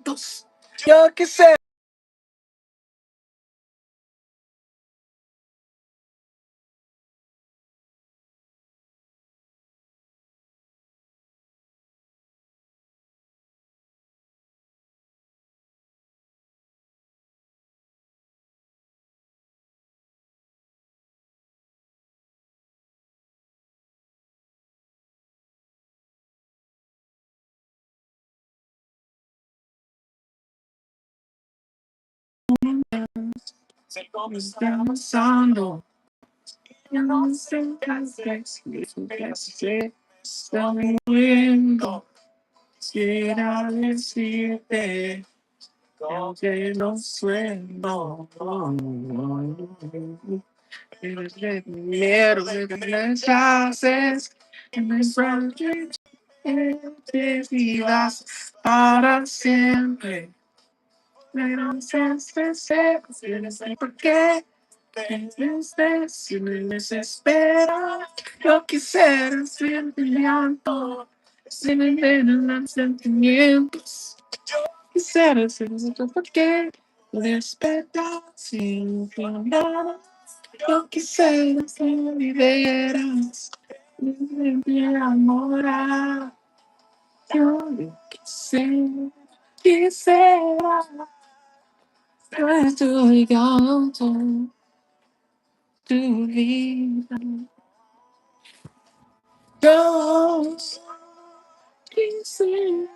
sentimientos. Yo qué sé. Sé cómo está pasando. Yo no sé qué se está moviendo. Quisiera decirte que aunque no sueno, eres de miedo de que me rechaces, que me sueltes, que te vivas para siempre. Pero no sé por qué. Si me desespero, yo quisiera sentir llanto, si me envenenan sentimientos. Quisiera sentir por qué despertar sin nada. Yo quisiera que me vivieras, me enamorar. Yo quisiera ver tu llanto, tu vida. Yo quisiera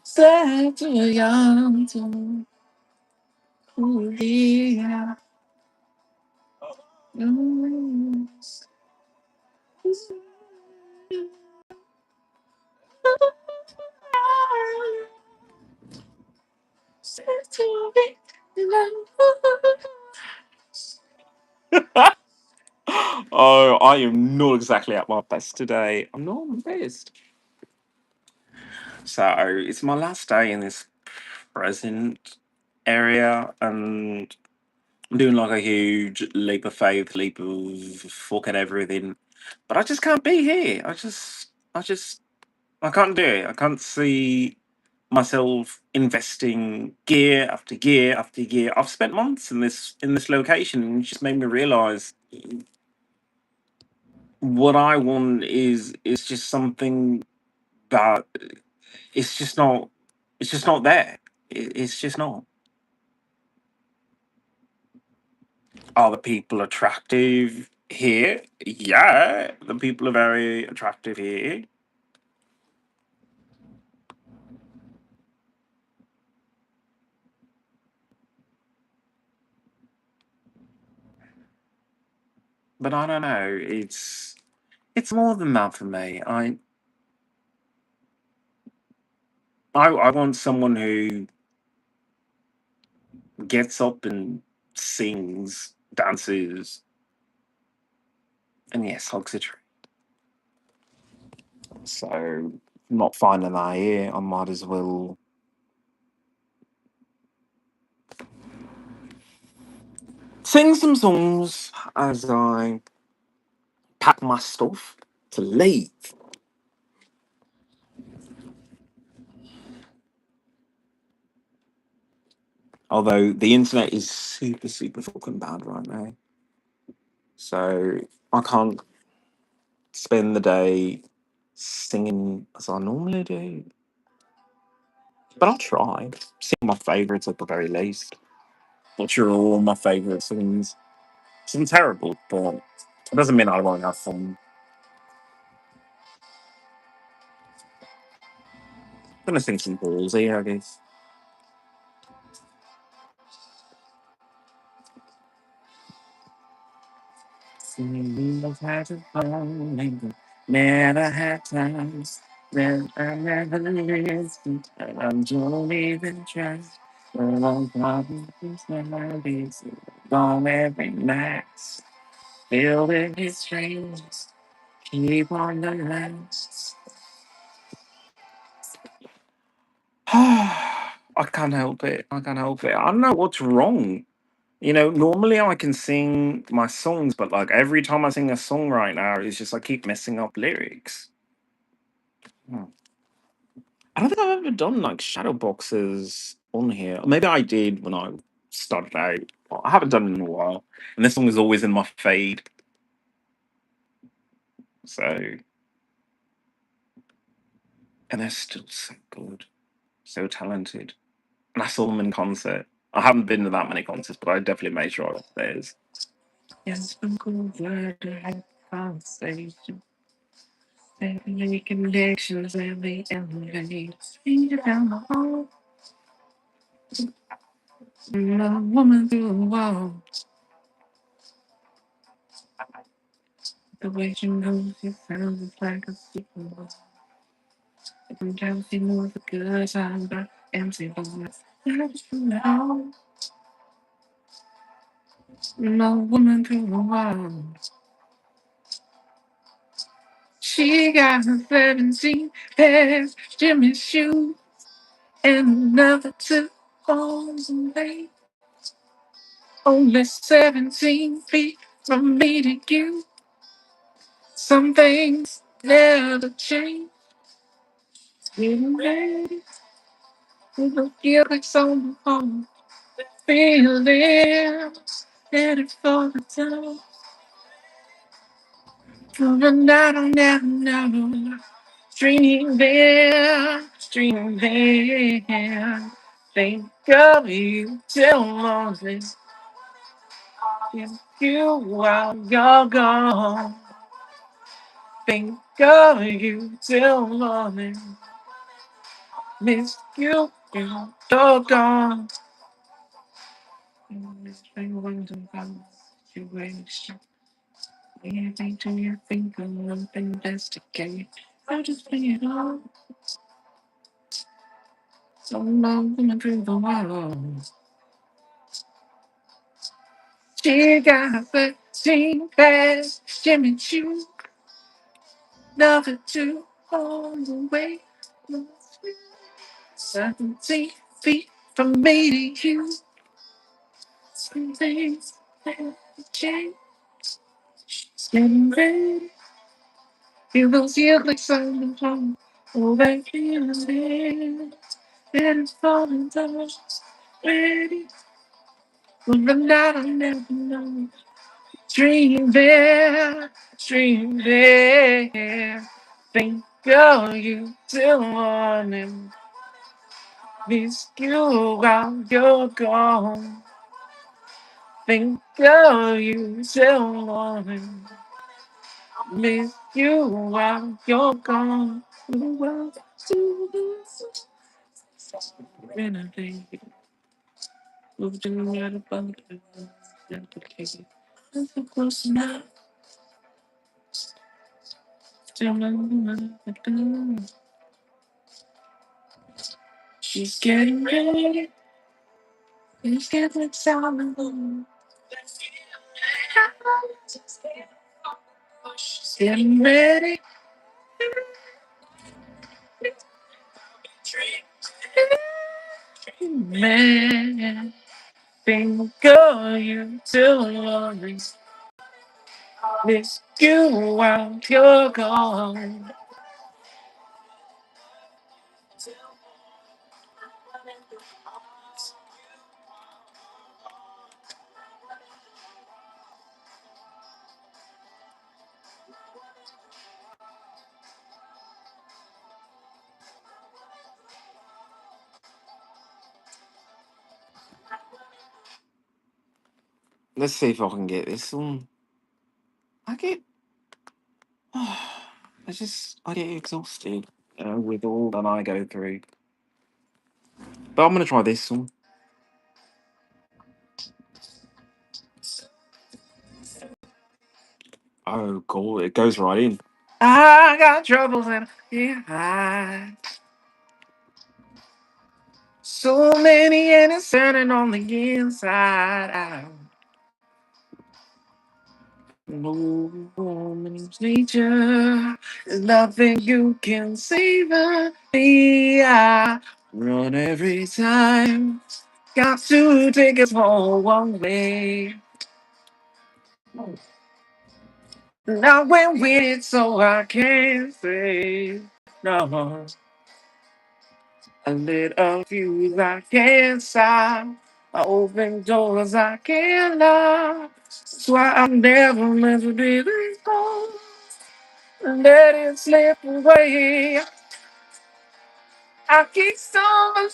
ser tu llanto, tu vida. Mm. Ser tu vida. Oh, I am not exactly at my best today. I'm not my best. So it's my last day in this present area, and I'm doing like a huge leap of faith, leap of fucking everything. But I just can't be here. I can't do it. I can't see myself investing gear after gear after gear. I've spent months in this location, and it just made me realize what I want is just something that it's just not it's just not there. It's just not. Are the people attractive here? Yeah, the people are very attractive here. But I don't know. It's more than that for me. I want someone who gets up and sings, dances, and yes, hugs a tree. So not finding that here, I might as well sing some songs as I pack my stuff to leave. Although the internet is super, super fucking bad right now. So I can't spend the day singing as I normally do. But I'll try. Sing my favourites at the very least. Not sure all my favourite songs. Some terrible, but it doesn't mean I won't have fun. Gonna sing some ballsy, I guess. I've had a phone, never had times that I never listened, and I'm don't even try. But I'm probably melodies on every night, filled with his dreams. Keep on the lines. I can't help it. I can't help it. I don't know what's wrong. You know, normally I can sing my songs, but like every time I sing a song right now, it's just I keep messing up lyrics. Hmm. I don't think I've ever done like shadow boxes on here. Maybe I did when I started out. I haven't done it in a while, and this song is always in my fade. So, and they're still so good, so talented. And I saw them in concert. I haven't been to that many concerts, but I definitely made sure I was theirs. Yes, I'm cool, glad to have conversation. They make connections and they elevate. Think about my home, a woman through the wall. The way she moves, it sounds like a sequel. Sometimes she moves the good side, but empty voice. I just know, no woman through the wall. She got her 17 pairs, Jimmy shoes, and another two on the way. Only 17 feet from me to you. Some things never change. Getting ready to go get like some home. Feeling ready for the time. For the night I'll never know. Dreaming there, dreaming there. Think of you till morning. If you while you're gone. Think of you till morning. Miss you till you're gone. This thing runs about situation. Anything to your finger, I'm investigate. I just bring it on. So long coming through the wall. She got 13 pairs, Jimmy Choo, another two on the way. 17 feet from me to you. Some things have changed. Getting ready, it will feel like something home. Oh, that feeling that is falling down. Ready, but the night I'll never know. Dream there. Think of you till morning. Miss you while you're gone. Think of you till morning. Miss you while you're gone. Well, to this renovate. Moved in right above the application. It's so close enough. Still no. She's getting ready. It's getting sound. She's getting ready. Man, think of you till morning. Miss you while you're gone. Let's see if I can get this one. I get, I get exhausted with all that I go through. But I'm gonna try this one. Oh god, it goes right in. I got troubles and yeah, so many and it's turning on the inside out. No woman's nature, there's nothing you can save me. I run every time. Got to take us home one way. Now we're with it, so I can't say no. I lit a fuse I can't stop. I open doors I can't lock. That's why I never meant to be this close. Let it slip away. I keep stumbling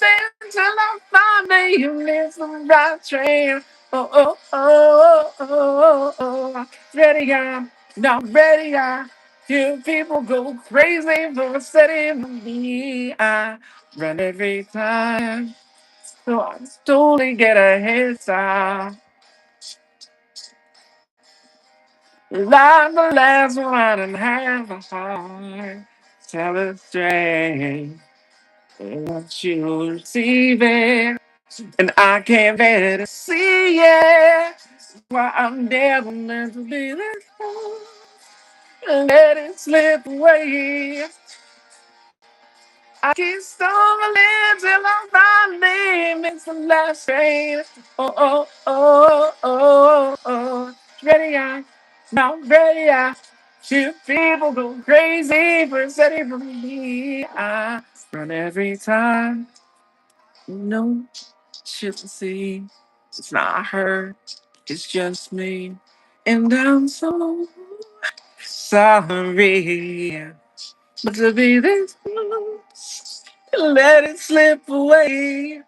till I finally miss the right train. Oh, oh, oh, oh, oh, oh. Ready, I'm not ready. I hear people go crazy for setting me. I run every time, so I totally get a head start. Like the last one and half a heart. Tell it straight. What you receiving, and I can't bear to see it. Why I'm never meant to be this close. Let it slip away. I keep stumbling till I finally miss the last train. Oh, oh, oh, oh, oh. Ready, I, not ready, I. Two people go crazy for setting for me. I run every time. No, shit to see. It's not her, it's just me. And I'm so sorry. But to be this close, let it slip away.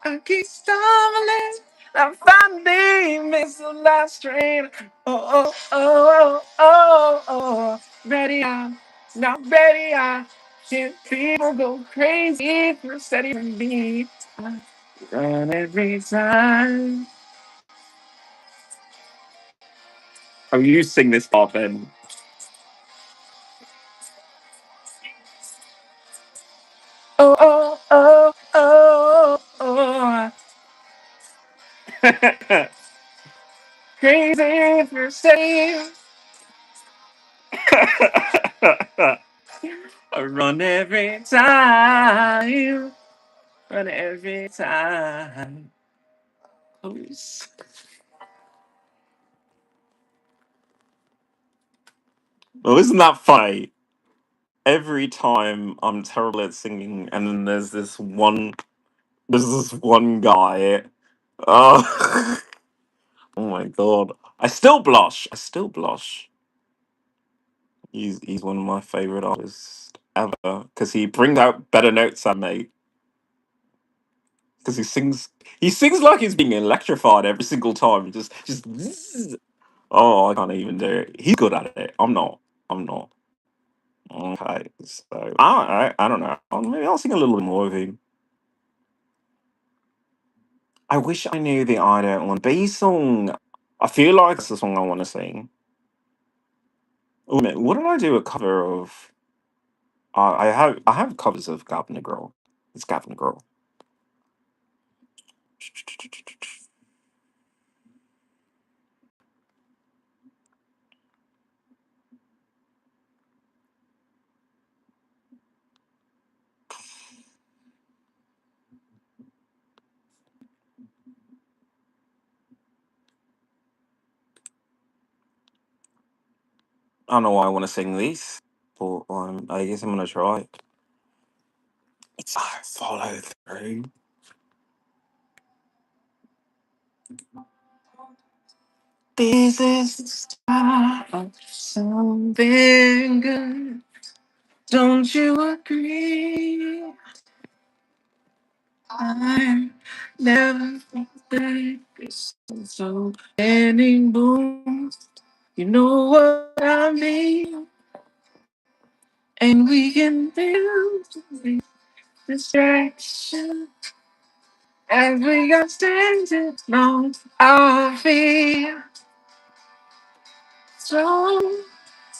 I keep stumbling. I finally miss the last train. Oh, oh, oh, oh, oh. Ready, I'm not ready. I hear people go crazy for setting me. I run every time. Oh, you sing this part then. Oh, oh, oh, oh, oh. Crazy for setting. I run every time. Run every time. Please. Well, isn't that funny? Every time I'm terrible at singing, and then there's this one guy. Oh, oh my god! I still blush. I still blush. He's one of my favorite artists ever because he brings out better notes than me. Because he sings like he's being electrified every single time. Just. Zzz. Oh, I can't even do it. He's good at it. I'm not. I'm not. Okay, so I don't know. Maybe I'll sing a little bit more of him. I wish I knew the I Don't Want to Be song. I feel like it's the song I want to sing. Oh, man, what did I do a cover of? I have covers of Gavin Girl. It's Gavin Girl. I don't know why I want to sing this, but I guess I'm gonna try. It's follow through. This is the start of something good. Don't you agree? I never think that it's so many moons. You know what I mean? And we can build the distraction as we got standing on our feet. So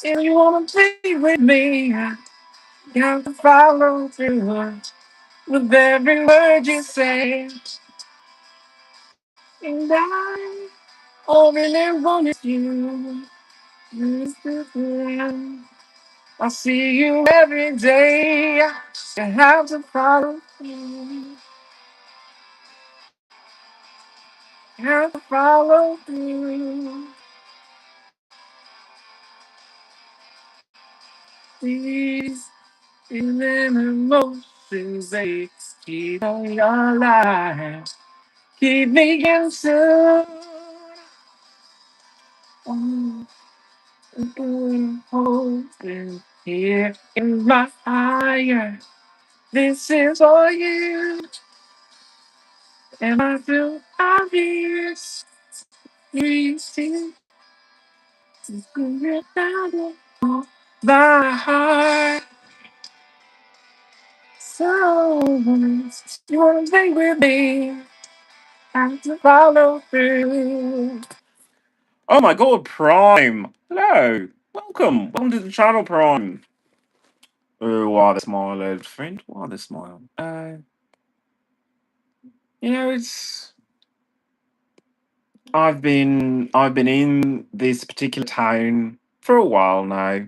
if you wanna be with me, you have to follow through with every word you say. And I really wanted you. I see you every day. You have to follow through. You have to follow through. Please. Feeling emotions, they keep on your life. Keep me inside. Oh, holding here in my fire. This is all you, and I feel obvious. Reaching to down on my heart. So, you wanna stay with me? Have to follow through. Oh my god, Prime! Hello! Welcome! Welcome to the channel, Prime! Oh, why the smile, old friend? Why the smile? It's I've been in this particular town for a while now.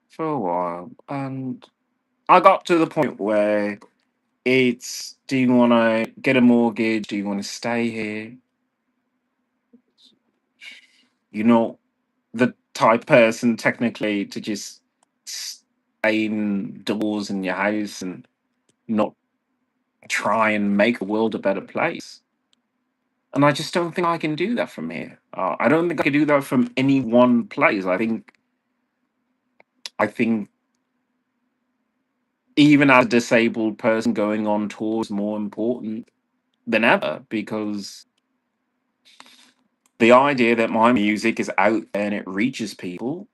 For a while. And I got to the point where it's, do you wanna get a mortgage? Do you wanna stay here? You're not the type person technically to just stay indoors in your house and not try and make the world a better place. And I just don't think I can do that from here. I don't think I can do that from any one place. I think even as a disabled person, going on tour is more important than ever, because the idea that my music is out there and it reaches people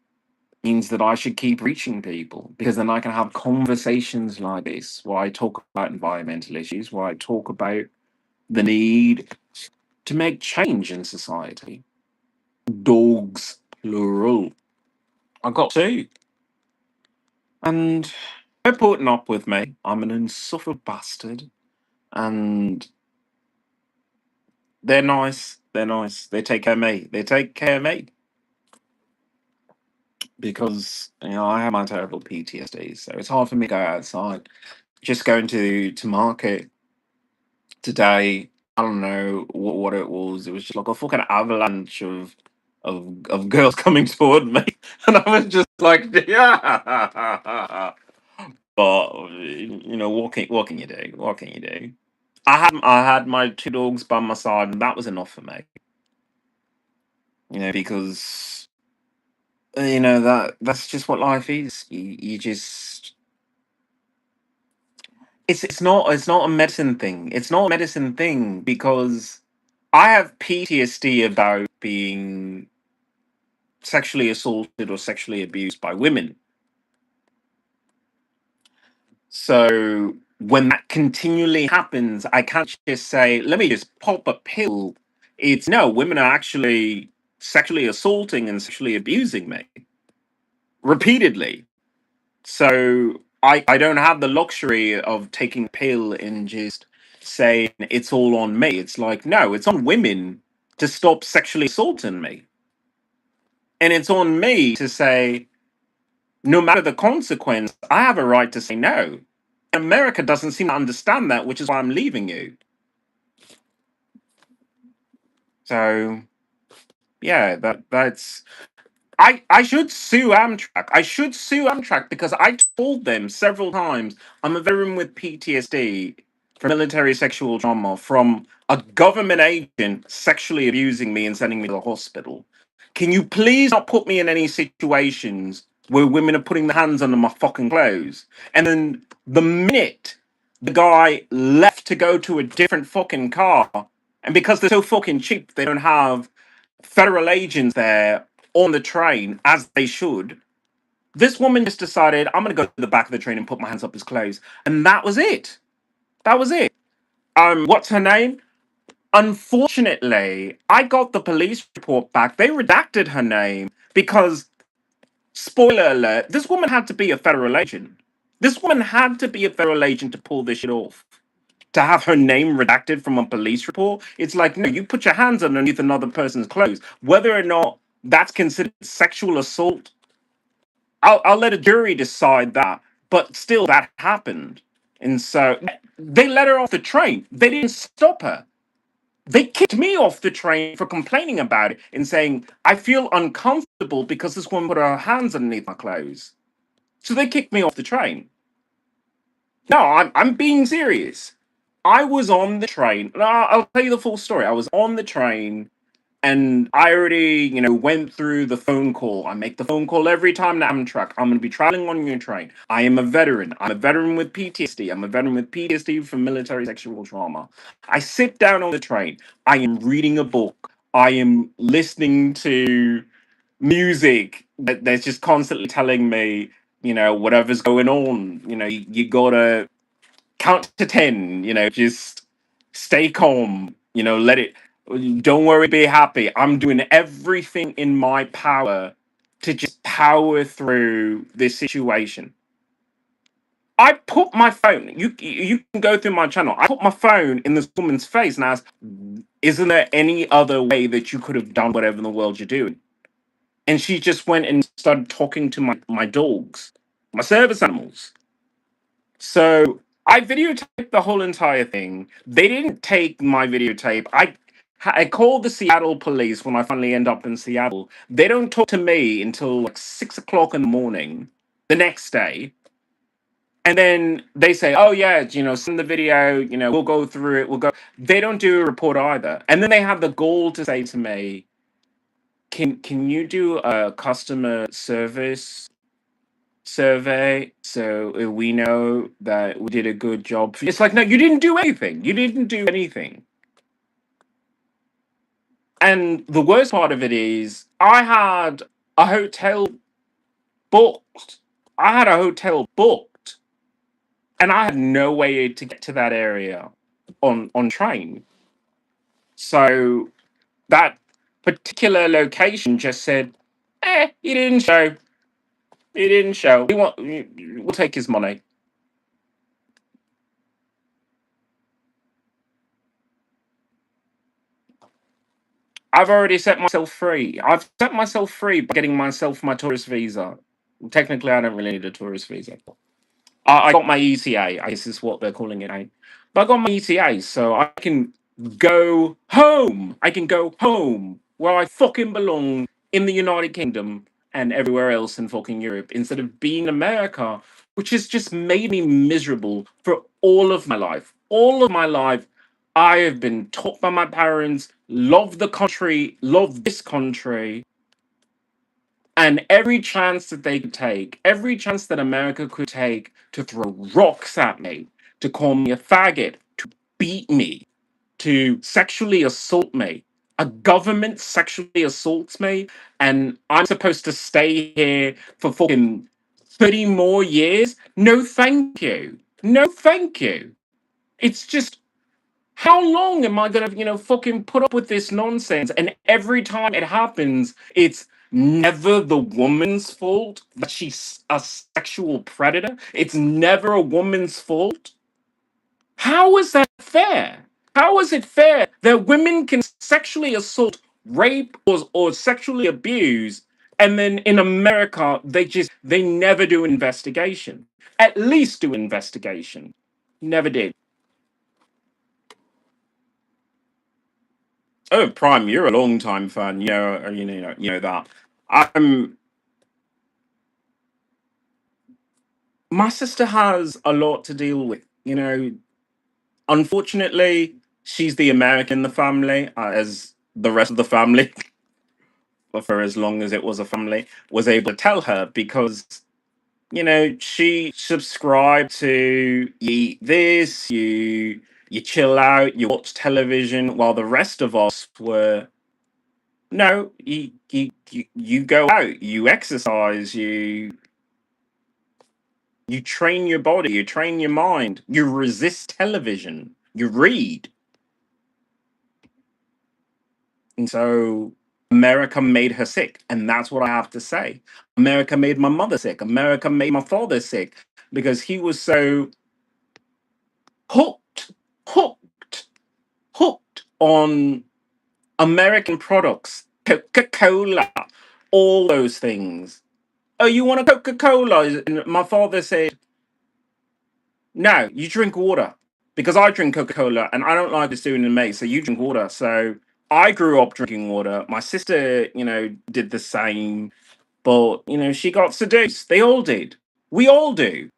means that I should keep reaching people, because then I can have conversations like this where I talk about environmental issues, where I talk about the need to make change in society. Dogs, plural. I got two. And they're putting up with me. I'm an insufferable bastard. And they're nice. They're nice. They take care of me. They take care of me. Because, I have my terrible PTSD. So it's hard for me to go outside. Just going to market today, I don't know what it was. It was just like a fucking avalanche of girls coming toward me. And I was just like, yeah. But what can you do? What can you do? I had my two dogs by my side, and that was enough for me. Because that's just what life is. You just it's not a medicine thing. It's not a medicine thing because I have PTSD about being sexually assaulted or sexually abused by women. So when that continually happens, I can't just say, let me just pop a pill. It's no, women are actually sexually assaulting and sexually abusing me repeatedly. So I don't have the luxury of taking a pill and just saying it's all on me. It's like, no, it's on women to stop sexually assaulting me. And it's on me to say, no matter the consequence, I have a right to say no. America doesn't seem to understand that, which is why I'm leaving you. So yeah, that's I should sue Amtrak. I should sue Amtrak because I told them several times I'm a veteran with PTSD from military sexual trauma from a government agent sexually abusing me and sending me to the hospital. Can you please not put me in any situations where women are putting their hands under my fucking clothes? And then the minute the guy left to go to a different fucking car, and because they're so fucking cheap, they don't have federal agents there on the train as they should. This woman just decided, I'm going to go to the back of the train and put my hands up his clothes. And that was it. That was it. What's her name? Unfortunately, I got the police report back. They redacted her name because, spoiler alert, this woman had to be a federal agent. This woman had to be a federal agent to pull this shit off. To have her name redacted from a police report, it's like, no, you put your hands underneath another person's clothes. Whether or not that's considered sexual assault, I'll let a jury decide that. But still, that happened. And so they let her off the train. They didn't stop her. They kicked me off the train for complaining about it and saying, I feel uncomfortable because this woman put her hands underneath my clothes. So they kicked me off the train. No, I'm being serious. I was on the train. And I'll tell you the full story. I was on the train and I already, went through the phone call. I make the phone call every time that I'm truck. I'm going to be traveling on your train. I am a veteran. I'm a veteran with PTSD. I'm a veteran with PTSD from military sexual trauma. I sit down on the train. I am reading a book. I am listening to music that's just constantly telling me, whatever's going on. You gotta count to 10, just stay calm, let it, don't worry, be happy. I'm doing everything in my power to just power through this situation. I put my phone, you can go through my channel. I put my phone in this woman's face and asked, isn't there any other way that you could have done whatever in the world you're doing? And she just went and started talking to my dogs, my service animals. So I videotaped the whole entire thing. They didn't take my videotape. I called the Seattle police when I finally end up in Seattle. They don't talk to me until like 6 o'clock in the morning the next day. And then they say, oh yeah, send the video, we'll go through it, we'll go. They don't do a report either. And then they have the gall to say to me, can you do a customer service survey so we know that we did a good job? It's like, no, you didn't do anything. You didn't do anything. And the worst part of it is, I had a hotel booked. I had a hotel booked, and I had no way to get to that area on train. So that particular location just said, he didn't show. He didn't show. We'll take his money. I've already set myself free. I've set myself free by getting myself my tourist visa. Technically, I don't really need a tourist visa. I got my ETA, I guess is what they're calling it. But I got my ETA, so I can go home. I can go home where I fucking belong in the United Kingdom and everywhere else in fucking Europe instead of being in America, which has just made me miserable for all of my life. All of my life, I have been taught by my parents, love the country, love this country, and every chance that they could take, every chance that America could take to throw rocks at me, to call me a faggot, to beat me, to sexually assault me. A government sexually assaults me, and I'm supposed to stay here for fucking 30 more years? No, thank you. No, thank you. It's just, how long am I gonna, fucking put up with this nonsense? And every time it happens, it's never the woman's fault that she's a sexual predator. It's never a woman's fault. How is that fair? How is it fair that women can sexually assault, rape, or sexually abuse, and then in America they never do investigation? At least do investigation. Never did. Oh, Prime, you're a long time fan. You know that. I'm. My sister has a lot to deal with. Unfortunately, she's the American in the family, as the rest of the family, for as long as it was a family, was able to tell her because she subscribed to, you eat this, you chill out, you watch television, while the rest of us were, no, you go out, you exercise, you train your body, you train your mind, you resist television, you read. And so America made her sick, and that's what I have to say. America made my mother sick. America made my father sick because he was so hooked, hooked, hooked on American products, Coca Cola, all those things. Oh, you want a Coca Cola? And my father said, no, you drink water because I drink Coca Cola and I don't like this doing in me. So you drink water. So I grew up drinking water. My sister, did the same, but she got seduced. They all did. We all do.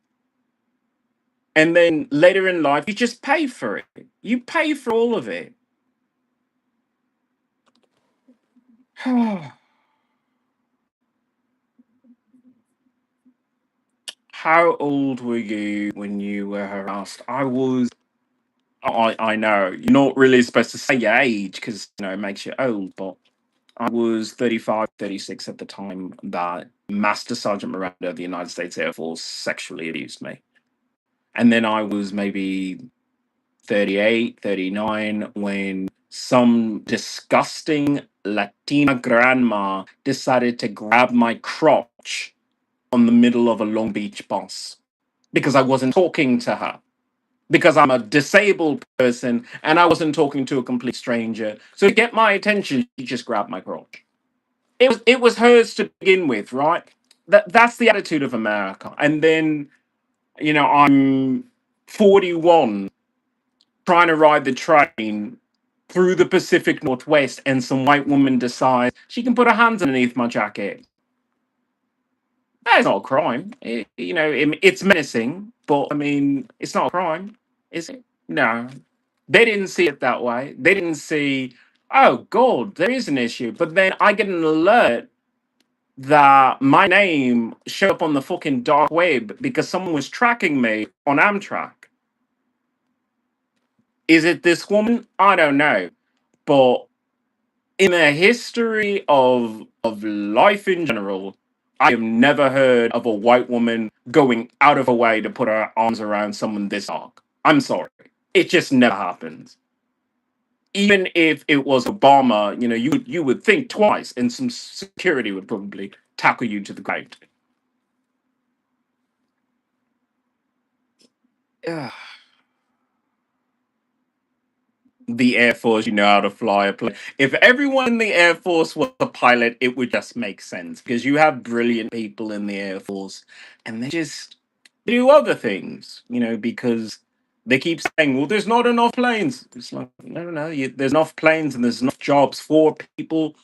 And then later in life, you just pay for it. You pay for all of it. How old were you when you were harassed? I know, you're not really supposed to say your age because, it makes you old, but I was 35, 36 at the time that Master Sergeant Miranda of the United States Air Force sexually abused me. And then I was maybe 38, 39 when some disgusting Latina grandma decided to grab my crotch on the middle of a Long Beach bus because I wasn't talking to her. Because I'm a disabled person and I wasn't talking to a complete stranger. So to get my attention, she just grabbed my crotch. It was hers to begin with, right? That's the attitude of America. And then, I'm 41 trying to ride the train through the Pacific Northwest, and some white woman decides she can put her hands underneath my jacket. That's not a crime. It's menacing, but I mean, it's not a crime, is it? No, they didn't see it that way. They didn't see, oh God, there is an issue. But then I get an alert that my name showed up on the fucking dark web because someone was tracking me on Amtrak. Is it this woman? I don't know. But in the history of life in general, I have never heard of a white woman going out of her way to put her arms around someone this dark. I'm sorry. It just never happens. Even if it was Obama, you would think twice, and some security would probably tackle you to the ground. Yeah. The Air Force, you know how to fly a plane. If everyone in the Air Force was a pilot, it would just make sense because you have brilliant people in the Air Force and they just do other things, because they keep saying, well, there's not enough planes. It's like, no, no, no. There's enough planes and there's enough jobs for people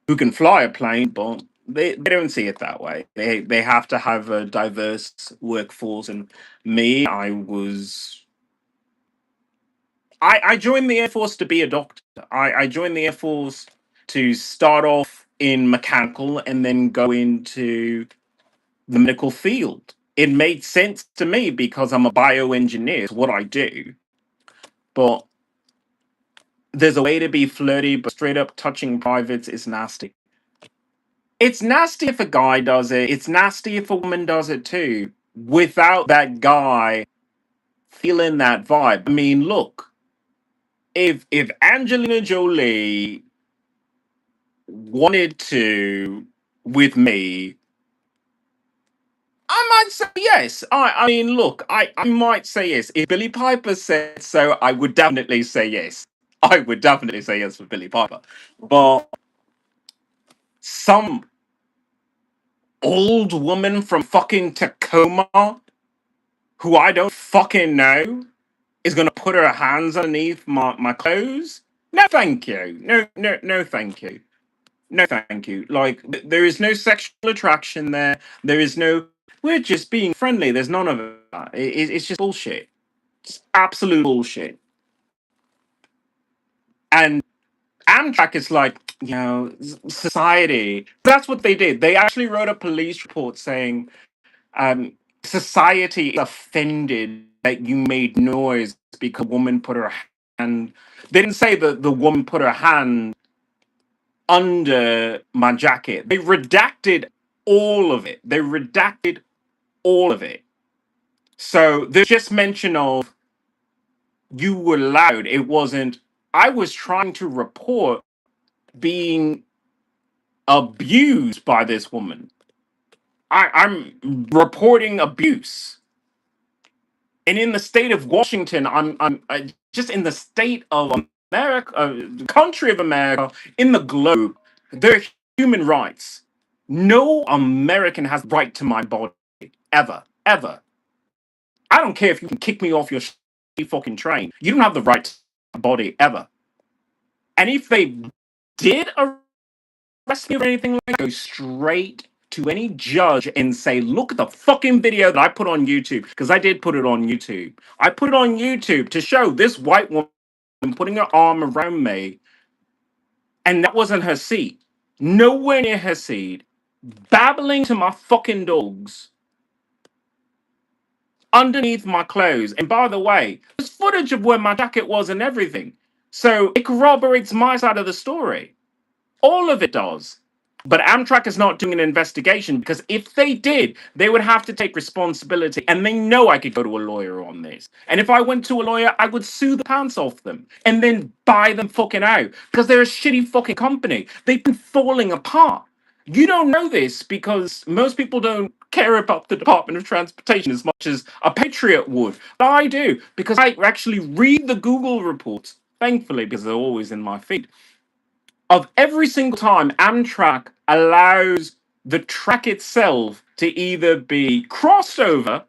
who can fly a plane, but they don't see it that way. They have to have a diverse workforce. And me, I joined the Air Force to be a doctor. I joined the Air Force to start off in mechanical and then go into the medical field. It made sense to me because I'm a bioengineer, it's what I do. But there's a way to be flirty, but straight up touching privates is nasty. It's nasty if a guy does it. It's nasty if a woman does it too, without that guy feeling that vibe. I mean, look, if Angelina Jolie wanted to with me, I might say yes. I mean, look, I might say yes. If Billy Piper said so, I would definitely say yes. I would definitely say yes for Billy Piper. But some old woman from fucking Tacoma who I don't fucking know is gonna put her hands underneath my clothes? No, thank you. No, no, no, thank you. No, thank you. Like, there is no sexual attraction there. There is no. We're just being friendly. There's none of that. It's just bullshit. Just absolute bullshit. And Amtrak is like, society. That's what they did. They actually wrote a police report saying, society is offended that you made noise because a woman put her hand. They didn't say that the woman put her hand under my jacket. They redacted all of it. They redacted all of it. So there's just mention of you were loud. It wasn't. I was trying to report being abused by this woman. I'm reporting abuse. And in the state of Washington, just in the state of America, the country of America, in the globe, there are human rights. No American has right to my body ever, ever. I don't care if you can kick me off your fucking train. You don't have the right to my body ever. And if they did arrest me or anything like that, go straight to any judge and say, look at the fucking video that I put on YouTube, because I did put it on YouTube. I put it on YouTube to show this white woman putting her arm around me, and that wasn't her seat. Nowhere near her seat, babbling to my fucking dogs underneath my clothes. And by the way, there's footage of where my jacket was and everything. So it corroborates my side of the story. All of it does. But Amtrak is not doing an investigation, because if they did, they would have to take responsibility. And they know I could go to a lawyer on this. And if I went to a lawyer, I would sue the pants off them and then buy them fucking out, because they're a shitty fucking company. They've been falling apart. You don't know this because most people don't care about the Department of Transportation as much as a patriot would. But I do, because I actually read the Google reports, thankfully, because they're always in my feed, of every single time Amtrak allows the track itself to either be crossed over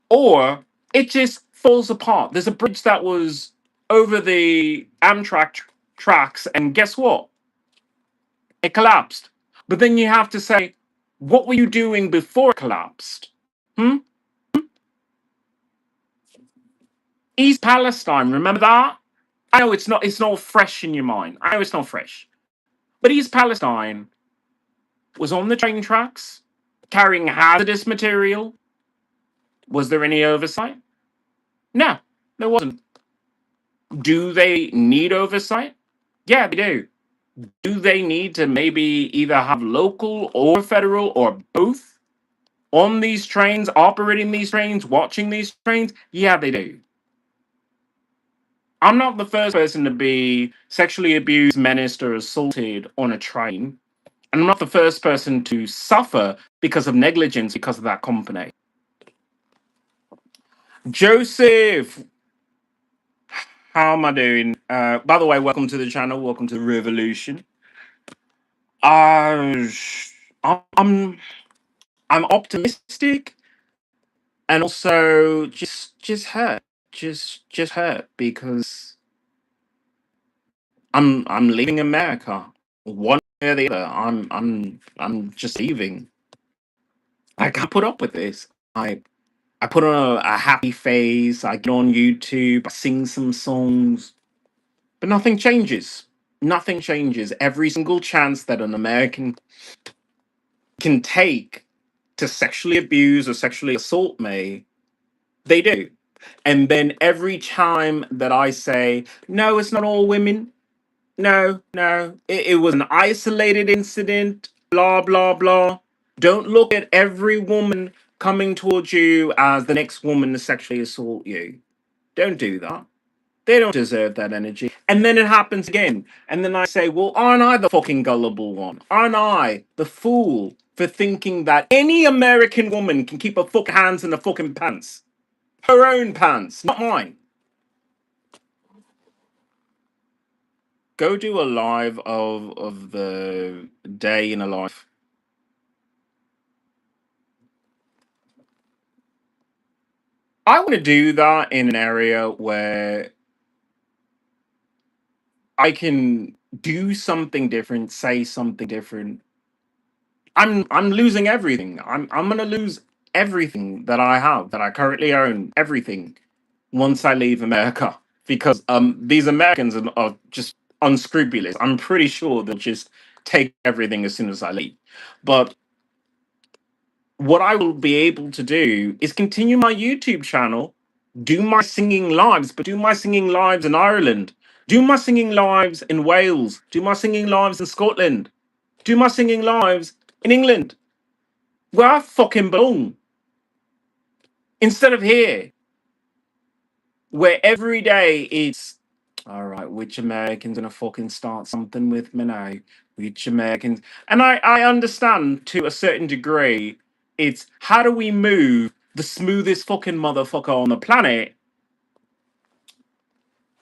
or it just falls apart. There's a bridge that was over the Amtrak tracks, and guess what? It collapsed. But then you have to say, what were you doing before it collapsed? Hmm? East Palestine, remember that? I know it's not fresh in your mind. I know it's not fresh. But East Palestine was on the train tracks, carrying hazardous material. Was there any oversight? No, there wasn't. Do they need oversight? Yeah, they do. Do they need to maybe either have local or federal or both on these trains, operating these trains, watching these trains? Yeah, they do. I'm not the first person to be sexually abused, menaced, or assaulted on a train. And I'm not the first person to suffer because of negligence because of that company. Joseph, how am I doing? By the way, welcome to the channel. Welcome to the revolution. Uh, I'm I'm optimistic, and also just hurt, just hurt because I'm leaving America. One way or the other, I'm just leaving. I can't put up with this. I put on a happy face. I get on YouTube. I sing some songs. But nothing changes. Nothing changes. Every single chance that an American can take to sexually abuse or sexually assault me, they do. And then every time that I say, no, it's not all women. No, no, it was an isolated incident, blah, blah, blah. Don't look at every woman coming towards you as the next woman to sexually assault you. Don't do that. They don't deserve that energy. And then it happens again. And then I say, well, aren't I the fucking gullible one? Aren't I the fool for thinking that any American woman can keep her fucking hands in the fucking pants? Her own pants, not mine. Go do a live of the day in a life. I want to do that in an area where I can do something different, say something different. I'm losing everything. I'm gonna lose everything that I have, that I currently own, everything once I leave America. Because these Americans are just unscrupulous. I'm pretty sure they'll just take everything as soon as I leave. But what I will be able to do is continue my YouTube channel, do my singing lives, but do my singing lives in Ireland, do my singing lives in Wales, do my singing lives in Scotland, do my singing lives in England, where I fucking belong, instead of here, where every day it's all right, which American's gonna fucking start something with me now? Which Americans? And I understand to a certain degree, it's how do we move the smoothest fucking motherfucker on the planet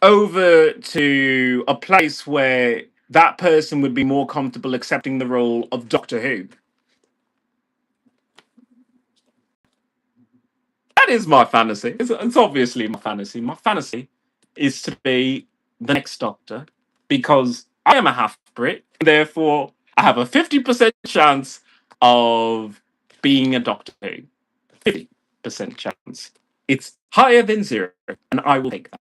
over to a place where that person would be more comfortable accepting the role of Doctor Who? That is my fantasy. It's obviously my fantasy. My fantasy is to be the next Doctor because I am a half Brit. Therefore, I have a 50% chance of being a Doctor Who. 50% chance. It's higher than zero, and I will take that.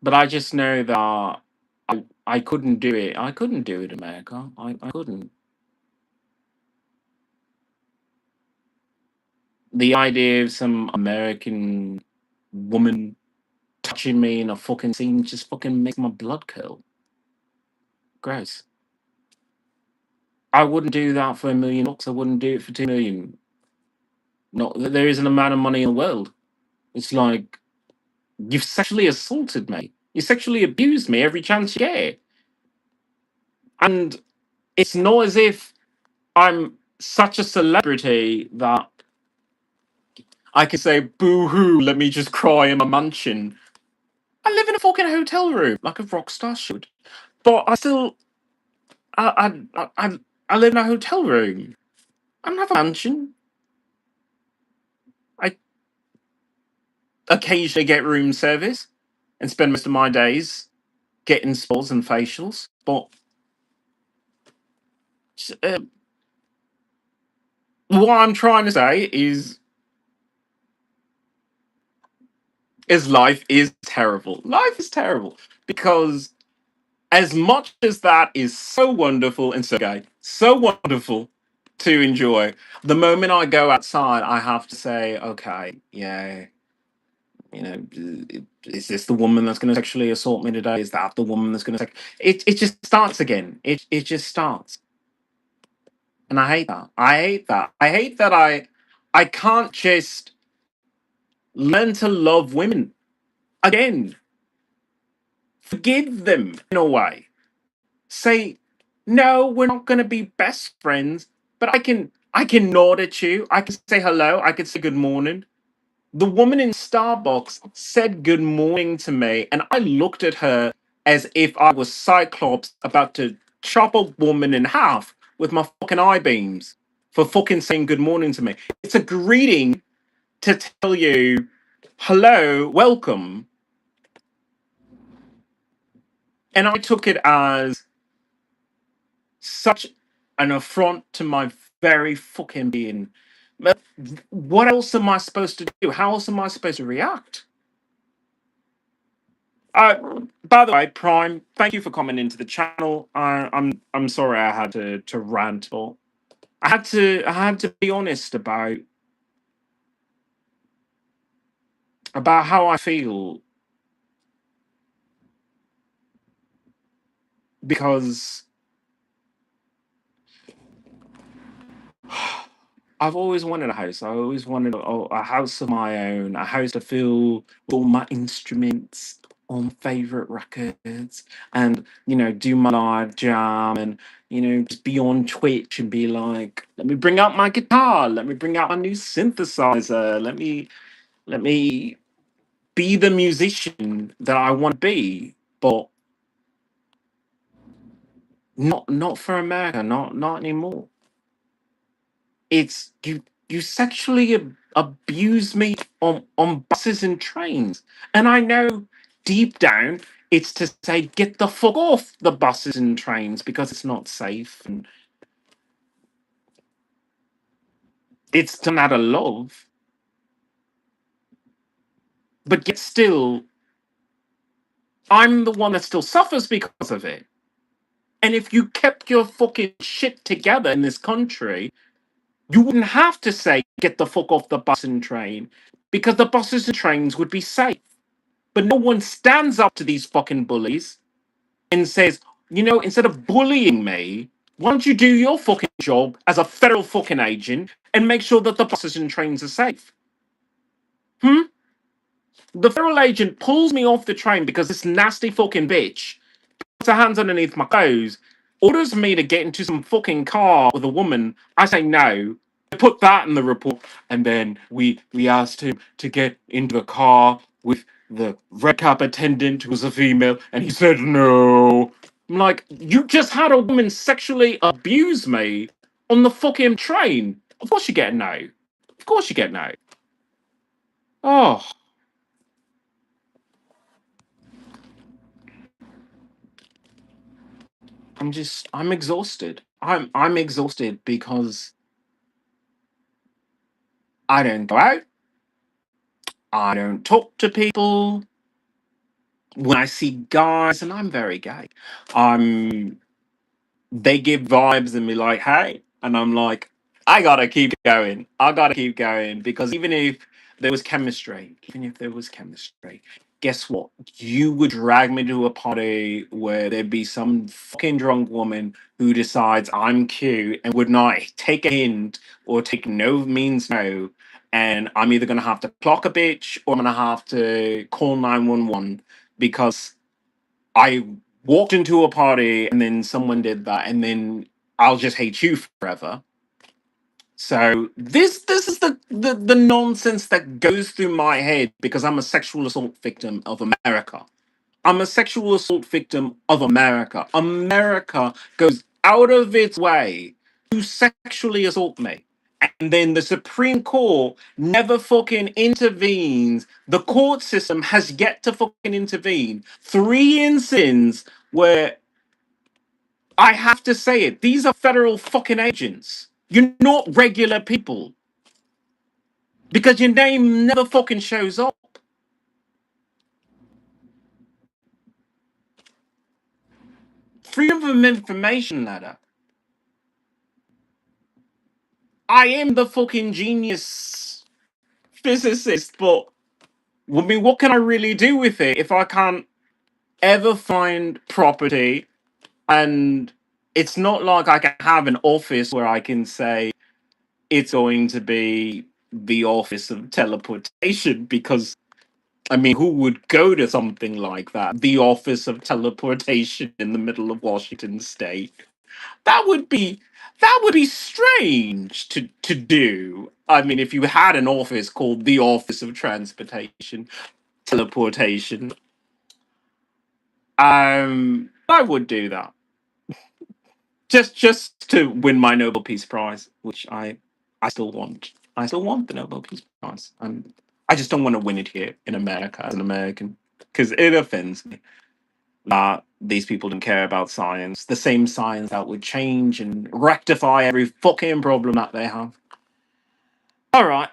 But I just know that I couldn't do it. I couldn't do it in America. I couldn't. The idea of some American woman touching me in a fucking scene just fucking makes my blood curl. Gross. I wouldn't do that for $1 million. I wouldn't do it for 2 million. Not that there isn't a amount of money in the world. It's like you've sexually assaulted me. You sexually abused me every chance you get. And it's not as if I'm such a celebrity that I can say, boo hoo, let me just cry in my mansion. I live in a fucking hotel room like a rock star should. But I still, I live in a hotel room. I don't have a mansion. I occasionally get room service and spend most of my days getting spas and facials. But uh, what I'm trying to say is life is terrible. Life is terrible because as much as that is so wonderful and so gay, so wonderful to enjoy, the moment I go outside, I have to say, okay, yeah, you know, is this the woman that's going to sexually assault me today? Is that the woman that's going to? It just starts again. It just starts, and I hate that. I hate that. I hate that. I can't just learn to love women again. Forgive them in a way. Say, no, we're not going to be best friends, but I can nod at you. I can say hello. I can say good morning. The woman in Starbucks said good morning to me, and I looked at her as if I was Cyclops about to chop a woman in half with my fucking eye beams for fucking saying good morning to me. It's a greeting to tell you hello, welcome. And I took it as such an affront to my very fucking being. But what else am I supposed to do? How else am I supposed to react? By the way, Prime, thank you for coming into the channel. I'm sorry I had to rant, but I had to be honest about how I feel because I've always wanted a house. I always wanted a house of my own, a house to fill with all my instruments, all my favorite records, and do my live jam, and just be on Twitch and be like, let me bring out my guitar, let me bring out my new synthesizer, let me be the musician that I want to be, but not for America, not anymore. It's you sexually abuse me on buses and trains, and I know deep down it's to say get the fuck off the buses and trains because it's not safe, and it's done out of love, but yet still I'm the one that still suffers because of it. And if you kept your fucking shit together in this country, you wouldn't have to say get the fuck off the bus and train because the buses and trains would be safe. But no one stands up to these fucking bullies and says, instead of bullying me, why don't you do your fucking job as a federal fucking agent and make sure that the buses and trains are safe? Hmm? The federal agent pulls me off the train because this nasty fucking bitch puts her hands underneath my clothes, orders me to get into some fucking car with a woman. I say no. I put that in the report, and then we asked him to get into the car with the red cab attendant who was a female, and he said no. I'm like, you just had a woman sexually abuse me on the fucking train. Of course you get no. Of course you get no. Oh, I'm exhausted. I'm exhausted because I don't go out. I don't talk to people. When I see guys, and I'm very gay, I'm they give vibes and be like, hey, and I'm like, I gotta keep going. I gotta keep going because even if there was chemistry, guess what? You would drag me to a party where there'd be some fucking drunk woman who decides I'm cute and would not take a hint or take no means no. And I'm either gonna have to clock a bitch or I'm gonna have to call 911 because I walked into a party and then someone did that, and then I'll just hate you forever. So this is the nonsense that goes through my head because I'm a sexual assault victim of America. I'm a sexual assault victim of America. America goes out of its way to sexually assault me. And then the Supreme Court never fucking intervenes. The court system has yet to fucking intervene. Three incidents where I have to say it, these are federal fucking agents. You're not regular people because your name never fucking shows up. Freedom of information letter. I am the fucking genius physicist, but I mean, what can I really do with it if I can't ever find property? And it's not like I can have an office where I can say it's going to be the office of teleportation because I mean, who would go to something like that? The office of teleportation in the middle of Washington State. That would be strange to do. I mean, if you had an office called the Office of Transportation, Teleportation, I would do that just to win my Nobel Peace Prize, which I still want. I still want the Nobel Peace Prize. I just don't want to win it here in America as an American because it offends me that these people don't care about science, the same science that would change and rectify every fucking problem that they have. All right.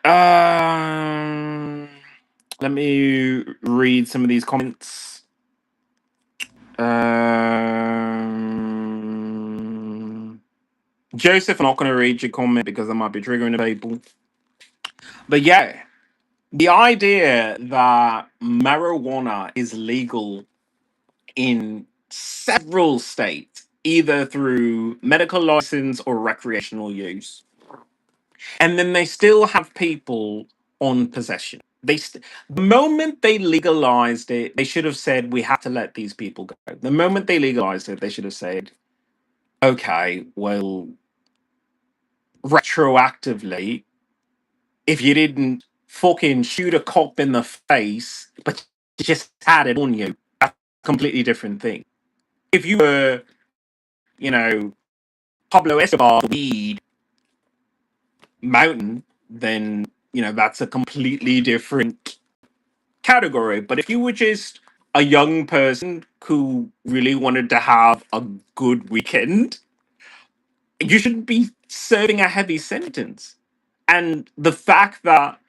Let me read some of these comments. Joseph, I'm not going to read your comment because I might be triggering the people. But yeah, the idea that marijuana is legal in several states, either through medical license or recreational use. And then they still have people on possession. The moment they legalized it, they should have said, we have to let these people go. The moment they legalized it, they should have said, okay, well, retroactively, if you didn't fucking shoot a cop in the face, but you just had it on you, that's a completely different thing. If you were, you know, Pablo Escobar weed mountain, then that's a completely different category. But if you were just a young person who really wanted to have a good weekend, you shouldn't be serving a heavy sentence. And the fact that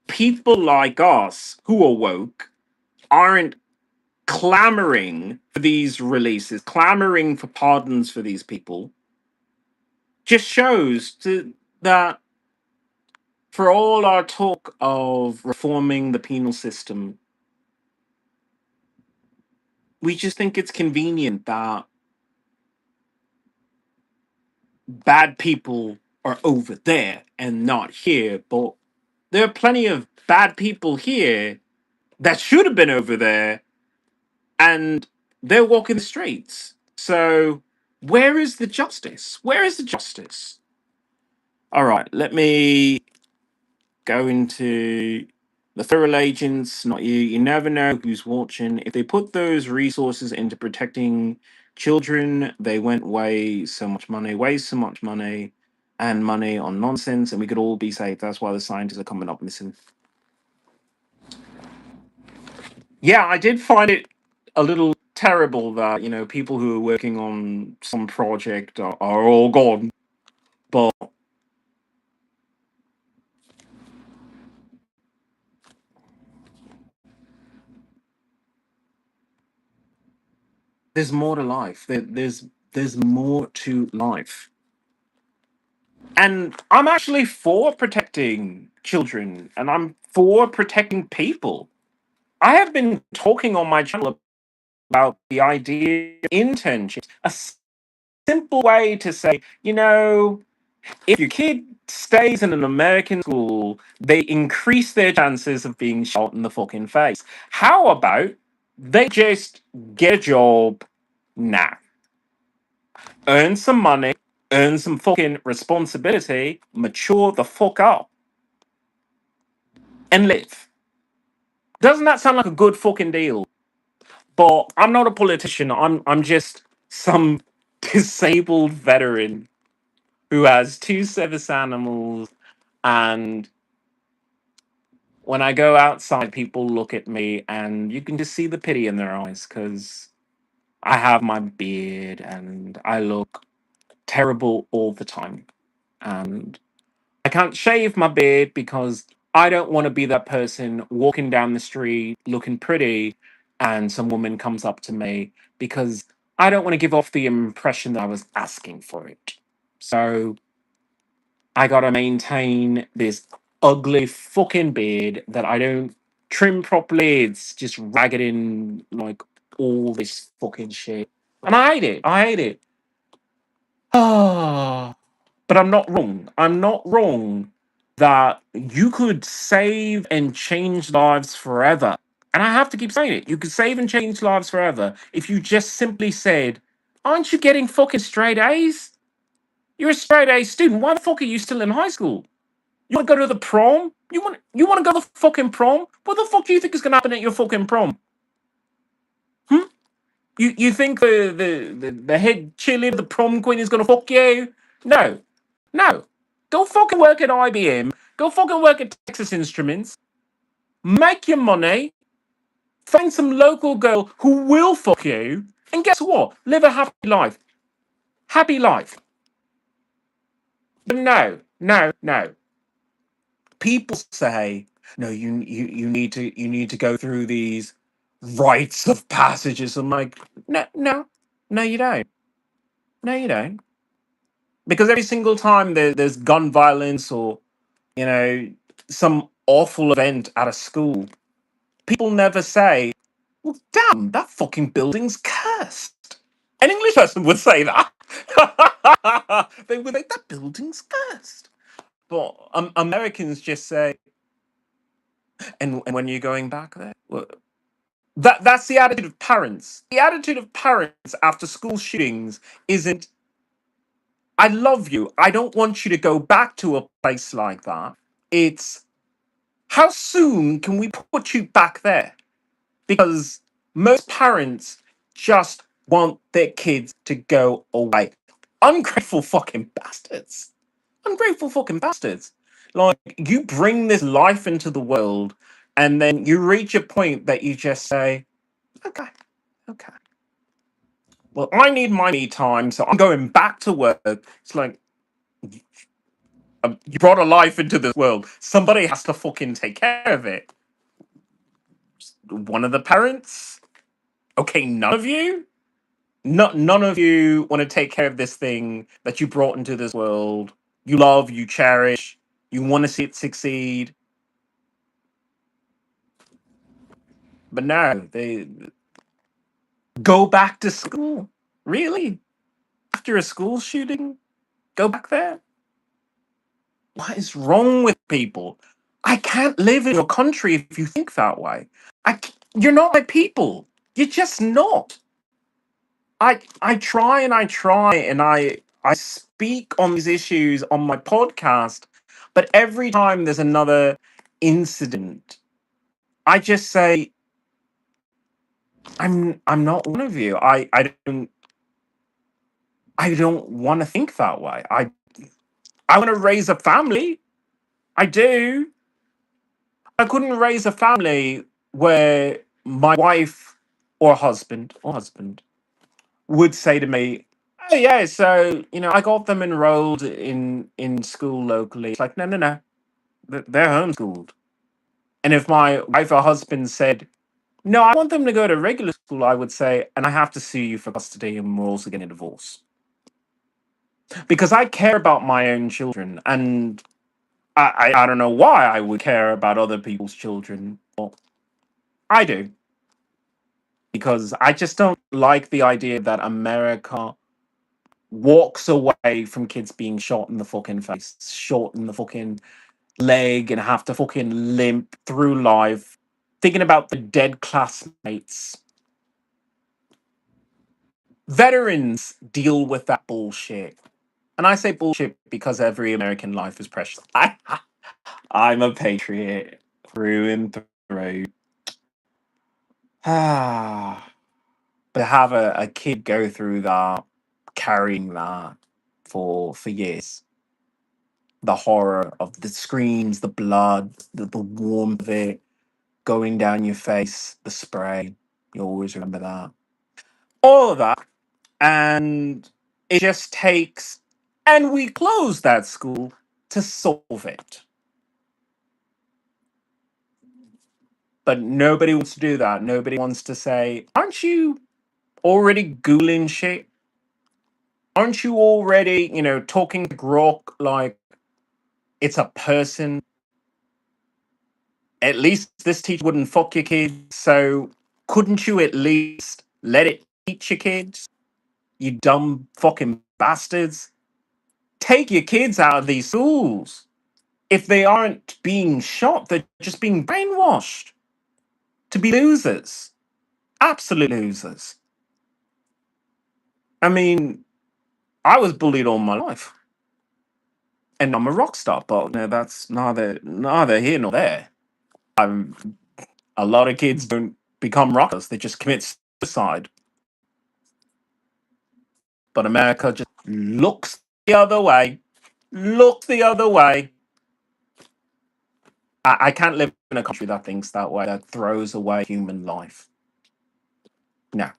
people like us who are woke aren't clamoring for these releases, clamoring for pardons for these people, just shows that for all our talk of reforming the penal system, we just think it's convenient that bad people are over there and not here. But there are plenty of bad people here that should have been over there and they're walking the streets. So, where is the justice? Where is the justice? All right, let me go into the federal agents, not you. You never know who's watching. If they put those resources into protecting children, they went waste so much money and money on nonsense, and we could all be safe. That's why the scientists are coming up missing. Yeah, I did find it a little terrible that people who are working on some project are all gone, but there's more to life. There's more to life, and I'm actually for protecting children, and I'm for protecting people. I have been talking on my channel about the idea of internships, a simple way to say, if your kid stays in an American school, they increase their chances of being shot in the fucking face. How about they just get a job now, earn some money, earn some fucking responsibility, mature the fuck up, and live? Doesn't that sound like a good fucking deal? But I'm not a politician. I'm just some disabled veteran who has two service animals, and when I go outside, people look at me and you can just see the pity in their eyes because I have my beard and I look terrible all the time. And I can't shave my beard because I don't want to be that person walking down the street looking pretty and some woman comes up to me, because I don't want to give off the impression that I was asking for it. So I gotta maintain this ugly fucking beard that I don't trim properly. It's just ragged in like all this fucking shit. And I hate it. I hate it. Ah, but I'm not wrong. I'm not wrong that you could save and change lives forever. And I have to keep saying it. You could save and change lives forever if you just simply said, aren't you getting fucking straight A's? You're a straight A student. Why the fuck are you still in high school? You want to go to the prom? You want to go to the fucking prom? What the fuck do you think is going to happen at your fucking prom? Hmm? You think the head cheerleader, the prom queen, is going to fuck you? No, no. Go fucking work at IBM. Go fucking work at Texas Instruments. Make your money. Find some local girl who will fuck you, and guess what? Live a happy life. Happy life. But no, no, no. People say, no, you need to go through these rites of passages. I'm like, no, no, no, you don't. No, you don't. Because every single time there's gun violence or you know some awful event at a school, people never say, well, damn, that fucking building's cursed. An English person would say that. They would say that building's cursed. But Americans just say, and when you're going back there, well, that's the attitude of parents. The attitude of parents after school shootings isn't, I love you, I don't want you to go back to a place like that. It's, how soon can we put you back there? Because most parents just want their kids to go away. Ungrateful fucking bastards. Ungrateful fucking bastards. Like, you bring this life into the world, and then you reach a point that you just say, okay, okay. Well, I need my me time, so I'm going back to work. It's like, you brought a life into this world. Somebody has to fucking take care of it. One of the parents? Okay, none of you? None of you want to take care of this thing that you brought into this world. You love, you cherish, you want to see it succeed. But no, they go back to school. Really? After a school shooting? Go back there? What is wrong with people? I can't live in your country if you think that way. You're not my people. You're just not. I try and I try and I speak on these issues on my podcast, but every time there's another incident, I just say, I'm not one of you. I don't want to think that way. I want to raise a family. I do. I couldn't raise a family where my wife or husband would say to me, "Oh yeah, so I got them enrolled in school locally." It's like, no, no, no, they're homeschooled. And if my wife or husband said, "No, I want them to go to regular school," I would say, "And I have to sue you for custody, and we're also getting a divorce because I care about my own children, and I don't know why I would care about other people's children. Well, I do because I just don't like the idea that America walks away from kids being shot in the fucking face, shot in the fucking leg, and have to fucking limp through life, thinking about the dead classmates. Veterans deal with that bullshit. And I say bullshit because every American life is precious. I'm a patriot through and through. Ah, but have a kid go through that, carrying that for years. The horror of the screams, the blood, the warmth of it going down your face, the spray. You always remember that. All of that. And it just takes, and we close that school to solve it. But nobody wants to do that. Nobody wants to say, aren't you already Googling shit? Aren't you already, talking to Grok like it's a person? At least this teacher wouldn't fuck your kids, so couldn't you at least let it teach your kids? You dumb fucking bastards. Take your kids out of these schools. If they aren't being shot, they're just being brainwashed to be losers. Absolute losers. I mean, I was bullied all my life. And I'm a rock star, but that's neither here nor there. I'm, a lot of kids don't become rockers, they just commit suicide. But America just looks the other way. Looks the other way. I can't live in a country that thinks that way, that throws away human life. No.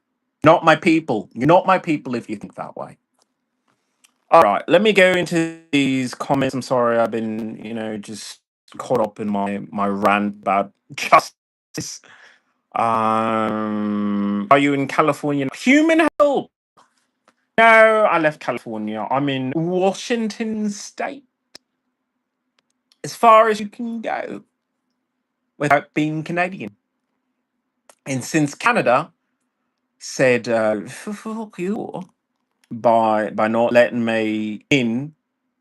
Not my people. You're not my people if you think that way. All right, let me go into these comments. I'm sorry, I've been, just caught up in my rant about justice. Are you in California? Human help. No, I left California. I'm in Washington State. As far as you can go without being Canadian. And since Canada said fuck you by not letting me in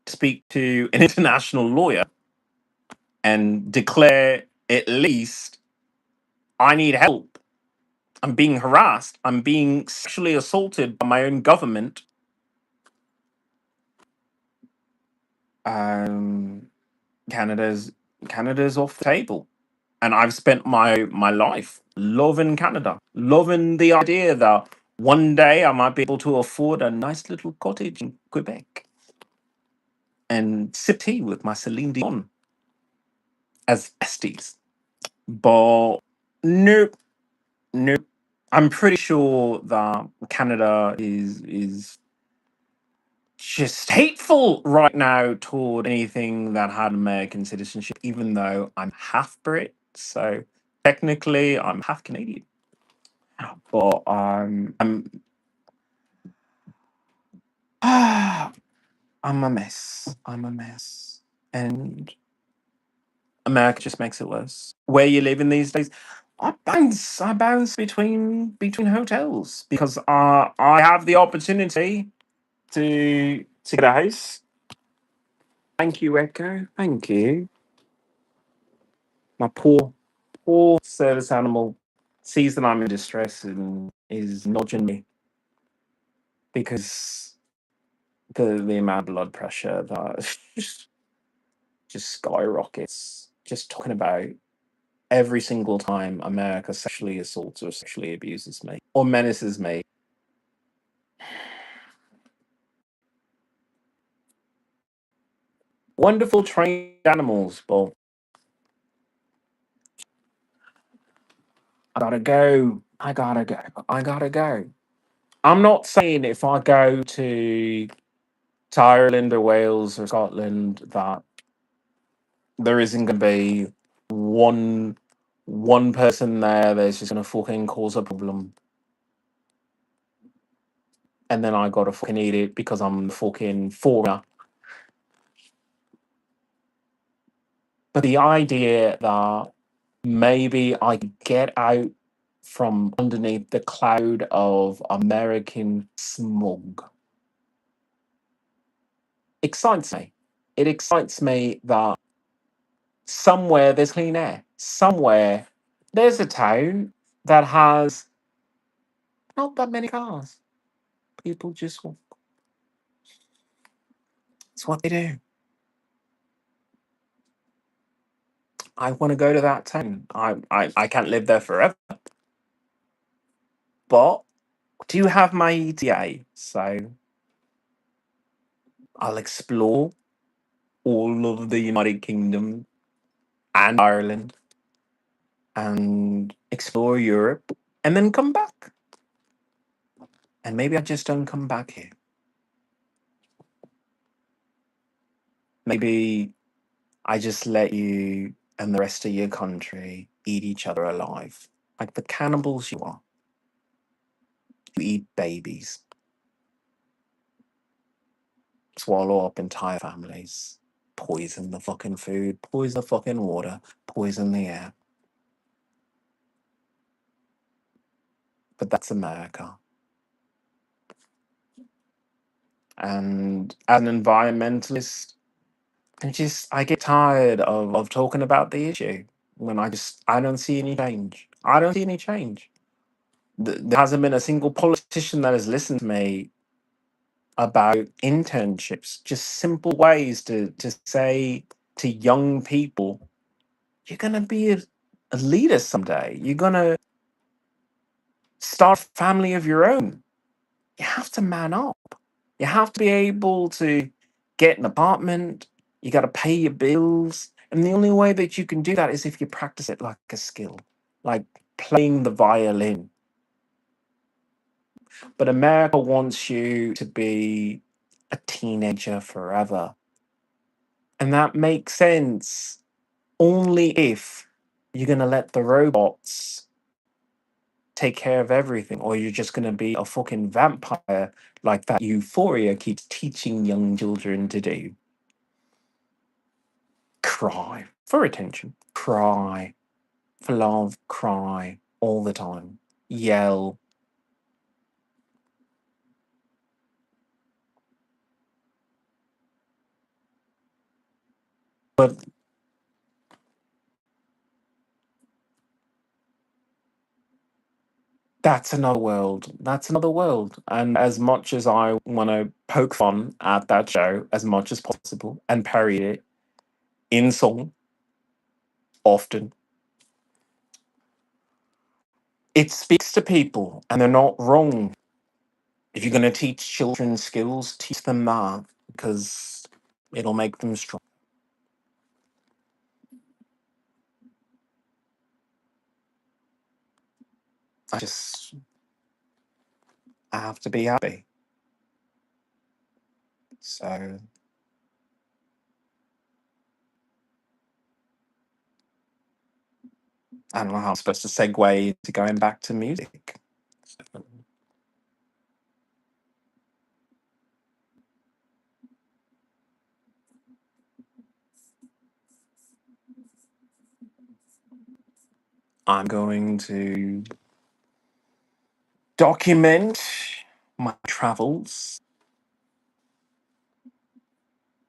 to speak to an international lawyer and declare at least I need help. I'm being harassed. I'm being sexually assaulted by my own government. Um, Canada's Canada's off the table, and I've spent my life loving Canada, loving the idea that one day I might be able to afford a nice little cottage in Quebec and sip tea with my Celine Dion as besties. But nope, nope. I'm pretty sure that Canada is just hateful right now toward anything that had American citizenship, even though I'm half Brit, so technically I'm half Canadian. But I'm I'm a mess. I'm a mess. And America just makes it worse. Where you living these days? I bounce between hotels because I have the opportunity to get a house. Thank you, Echo. Thank you. My poor service animal sees that I'm in distress and is nudging me because the amount of blood pressure that just skyrockets. Just talking about every single time America sexually assaults or sexually abuses me or menaces me. Wonderful trained animals, but I gotta go. I gotta go. I gotta go. I'm not saying if I go to Ireland or Wales or Scotland that there isn't gonna be one one person there that's just gonna fucking cause a problem, and then I gotta fucking eat it because I'm the fucking foreigner. But the idea that maybe I could get out from underneath the cloud of American smog excites me. It excites me that somewhere there's clean air. Somewhere there's a town that has not that many cars. People just walk. It's what they do. I want to go to that town. I can't live there forever, but I do have my ETA, so I'll explore all of the United Kingdom and Ireland and explore Europe and then come back. And maybe I just don't come back here. Maybe I just let you and the rest of your country eat each other alive. Like the cannibals you are. You eat babies, swallow up entire families, poison the fucking food, poison the fucking water, poison the air. But that's America. And as an environmentalist, I get tired of talking about the issue when I don't see any change. I don't see any change. There hasn't been a single politician that has listened to me about internships, just simple ways to say to young people, you're gonna be a leader someday. You're gonna start a family of your own. You have to man up. You have to be able to get an apartment. You got to pay your bills. And the only way that you can do that is if you practice it like a skill, like playing the violin. But America wants you to be a teenager forever. And that makes sense only if you're going to let the robots take care of everything, or you're just going to be a fucking vampire like that Euphoria keeps teaching young children to do. Cry for attention, cry for love, cry all the time, yell. But that's another world. That's another world. And as much as I want to poke fun at that show as much as possible and parody it in song often, it speaks to people and they're not wrong. If you're going to teach children skills, teach them that because it'll make them strong. I just, I have to be happy. So I don't know how I'm supposed to segue to going back to music. So, I'm going to document my travels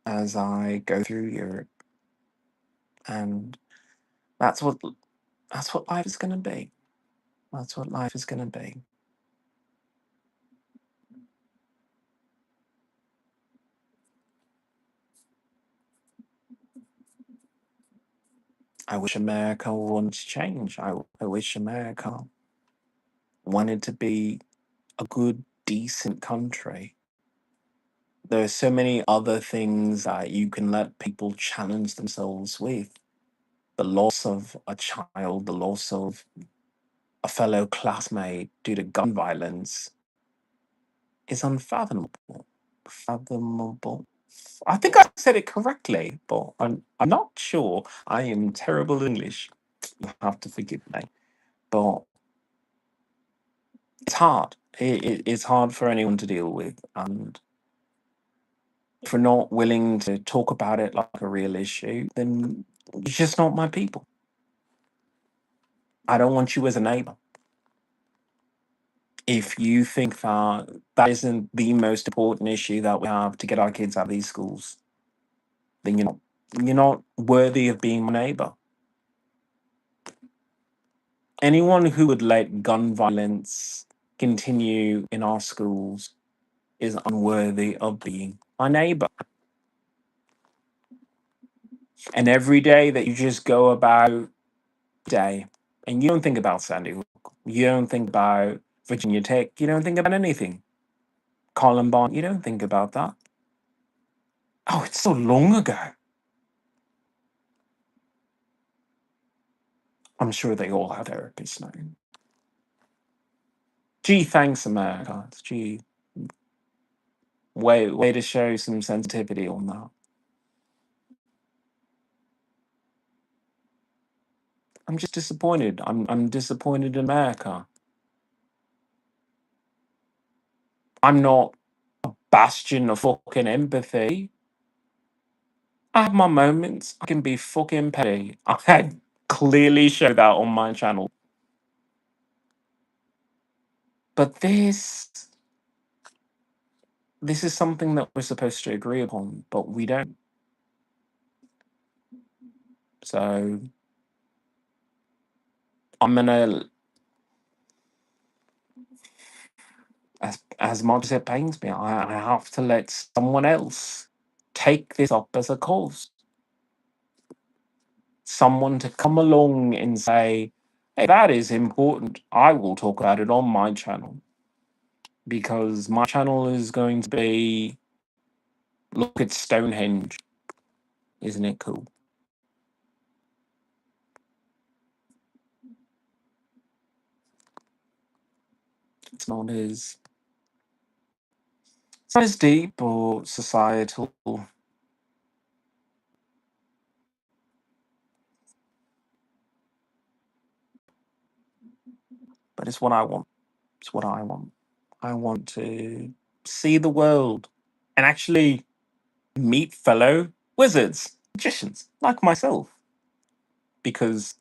as I go through Europe, and that's what that's what life is going to be. That's what life is going to be. I wish America wanted to change. I wish America wanted to be a good, decent country. There are so many other things that you can let people challenge themselves with. The loss of a child, the loss of a fellow classmate due to gun violence is unfathomable. Fathomable. I think I said it correctly, but I'm not sure. I am terrible at English. You have to forgive me. But it's hard. It's hard for anyone to deal with. And if we're not willing to talk about it like a real issue, then you're just not my people. I don't want you as a neighbor. If you think that that isn't the most important issue that we have to get our kids out of these schools, then you're not worthy of being my neighbor. Anyone who would let gun violence continue in our schools is unworthy of being my neighbor. And every day that you just go about day and you don't think about Sandy Hook, you don't think about Virginia Tech, you don't think about anything. Columbine, you don't think about that. Oh, it's so long ago. I'm sure they all have therapists now. Gee, thanks, America. Gee, way to show some sensitivity on that. I'm just disappointed. I'm disappointed in America. I'm not a bastion of fucking empathy. I have my moments. I can be fucking petty. I clearly show that on my channel. But this is something that we're supposed to agree upon, but we don't. So I'm gonna, as much as it pains me, I have to let someone else take this up as a cause. Someone to come along and say, hey, that is important. I will talk about it on my channel because my channel is going to be look at Stonehenge. Isn't it cool? It's not as it's not as deep or societal, but it's what I want. It's what I want. I want to see the world and actually meet fellow wizards, magicians like myself. Because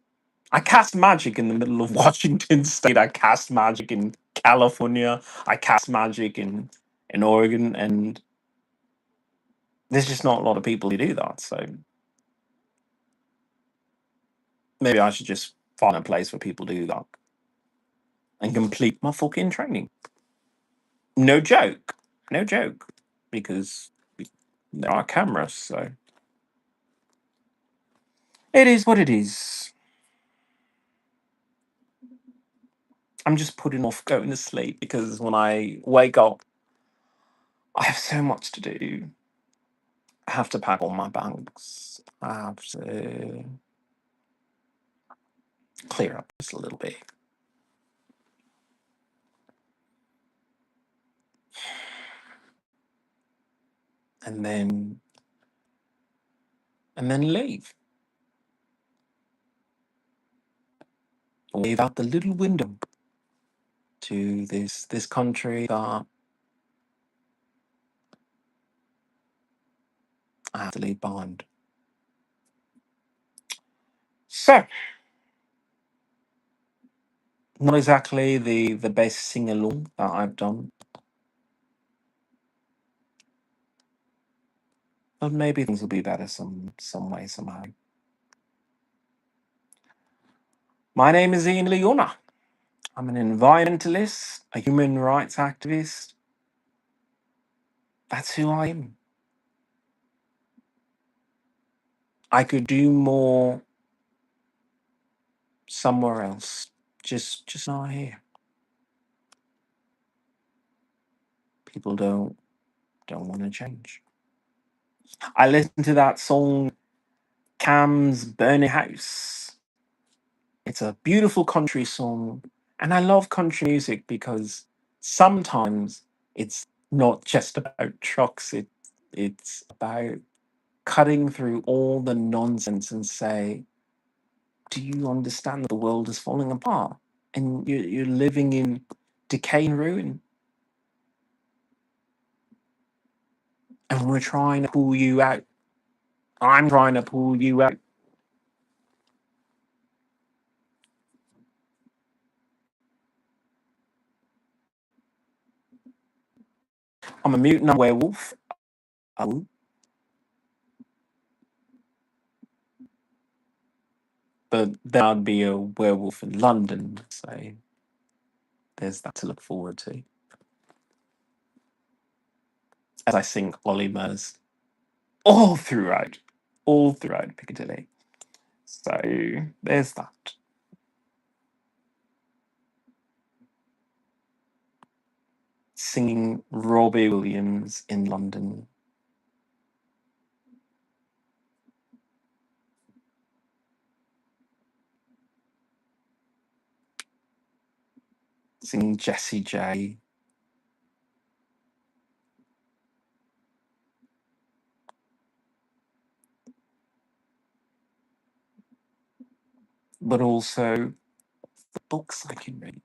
I cast magic in the middle of Washington State. I cast magic in California. I cast magic in Oregon, and there's just not a lot of people who do that. So maybe I should just find a place where people do that and complete my fucking training. No joke, no joke, because there are cameras. So it is what it is. I'm just putting off going to sleep because when I wake up, I have so much to do. I have to pack all my bags. I have to clear up just a little bit. And then leave. Leave out the little window to this country that I have to leave behind. So not exactly the best sing along that I've done, but maybe things will be better some way, somehow. My name is Ian Leona. I'm an environmentalist, a human rights activist. That's who I am. I could do more somewhere else. Just not here. People don't want to change. I listened to that song Cam's Burning House. It's a beautiful country song And I love country music because sometimes it's not just about trucks, it's about cutting through all the nonsense and say, do you understand that the world is falling apart? And you're living in decay and ruin. And we're trying to pull you out. I'm trying to pull you out. I'm a mutant, I'm a werewolf. Oh, but then I'd be a werewolf in London. So there's that to look forward to. As I sing Ollie Murs all throughout, all throughout Piccadilly. So there's that. Singing Robbie Williams in London. Singing Jessie J. But also the books I can read.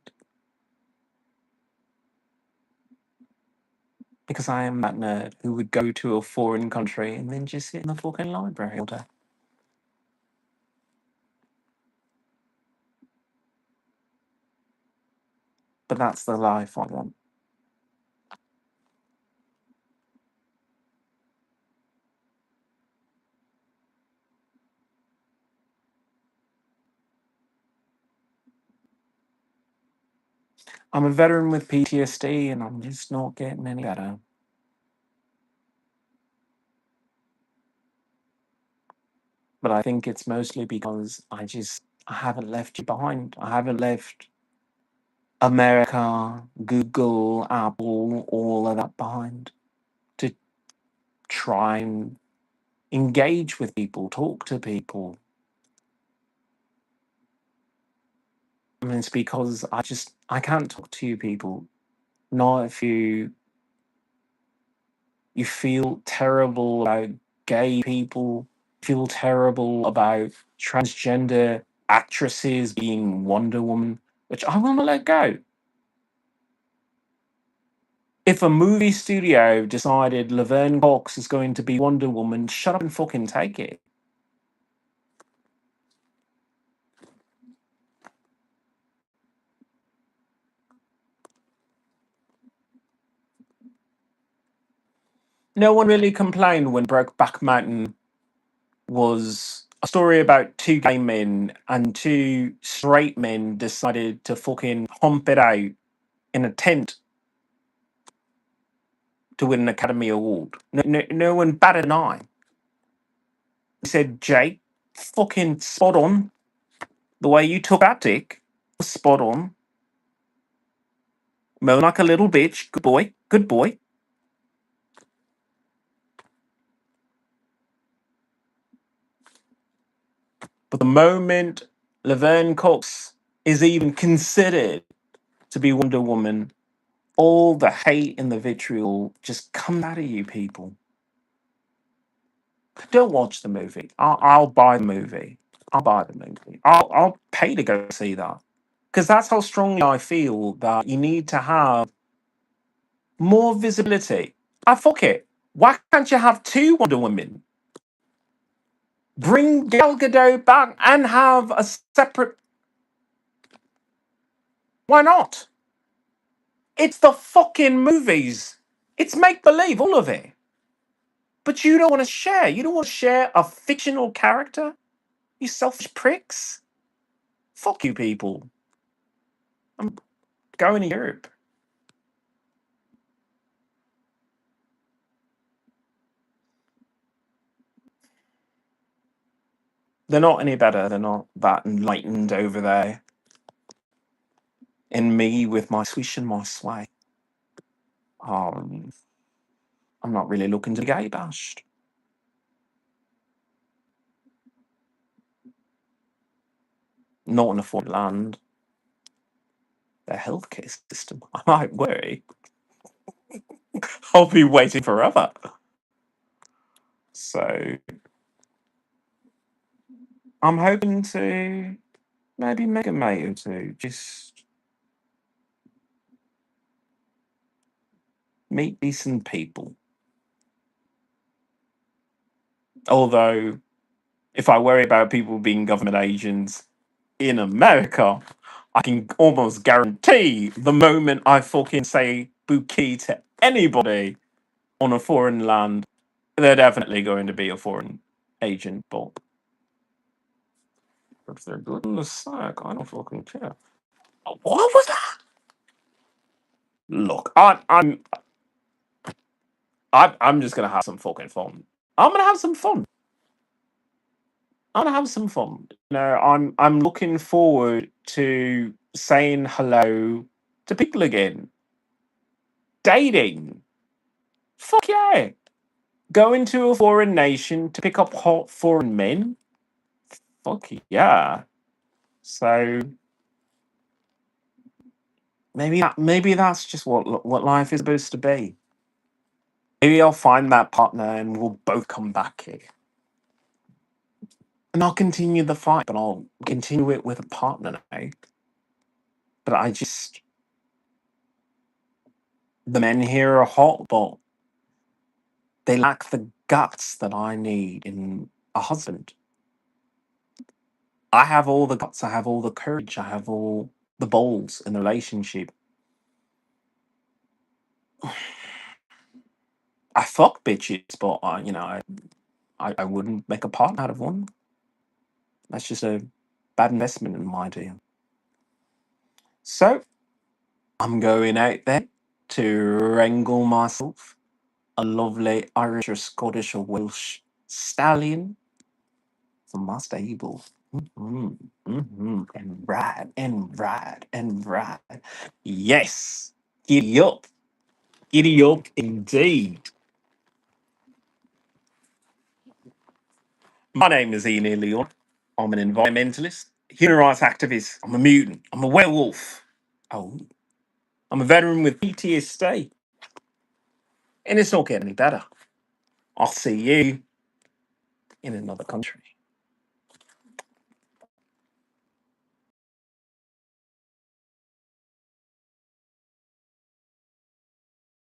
Because I am that nerd who would go to a foreign country and then just sit in the fucking library all day. But that's the life I want. I'm a veteran with PTSD and I'm just not getting any better. But I think it's mostly because I haven't left you behind. I haven't left America, Google, Apple, all of that behind to try and engage with people, talk to people. I mean, it's because I can't talk to you people. Not if you feel terrible about gay people, feel terrible about transgender actresses being Wonder Woman, which I want to let go. If a movie studio decided Laverne Cox is going to be Wonder Woman, shut up and fucking take it. No one really complained when Brokeback Mountain was a story about two gay men and two straight men decided to fucking hump it out in a tent to win an Academy Award. No one batted an eye. He said, Jake, fucking spot on. The way you took that dick was spot on. Moan like a little bitch. Good boy. Good boy. But the moment Laverne Cox is even considered to be Wonder Woman, all the hate and the vitriol just come out of you people. Don't watch the movie. I'll buy the movie. I'll buy the movie. I'll pay to go see that. Because that's how strongly I feel that you need to have more visibility. I fuck it. Why can't you have two Wonder Women? Bring Gal Gadot back and have a separate. Why not? It's the fucking movies. It's make believe, all of it. But you don't want to share. You don't want to share a fictional character. You selfish pricks. Fuck you, people. I'm going to Europe. They're not any better. They're not that enlightened over there. And me with my swish and my sway. Um, I'm not really looking to gay bashed. Not in a foreign land. their healthcare system, I might worry. I'll be waiting forever. So I'm hoping to maybe make a mate or two. Just meet decent people. Although, if I worry about people being government agents in America, I can almost guarantee the moment I fucking say bouquet to anybody on a foreign land, they're definitely going to be a foreign agent. But if they're good in the sack, I don't fucking care. What was that? Look, I'm just gonna have some fucking fun. I'm gonna have some fun. I'm gonna have some fun. I'm looking forward to saying hello to people again. Dating. Fuck yeah. Going to a foreign nation to pick up hot foreign men. Fuck yeah. So maybe that's just what life is supposed to be. Maybe I'll find that partner and we'll both come back here. And I'll continue the fight, but I'll continue it with a partner now. But the men here are hot, but they lack the guts that I need in a husband. I have all the guts, I have all the courage, I have all the balls in the relationship. I fuck bitches, but I wouldn't make a partner out of one. That's just a bad investment in my idea. So I'm going out there to wrangle myself a lovely Irish or Scottish or Welsh stallion from my stable. And ride and ride and ride. Yes, giddy up indeed. My name is Ian Leon. I'm an environmentalist, human rights activist. I'm a mutant. I'm a werewolf. Oh, I'm a veteran with PTSD, and it's not getting any better. I'll see you in another country.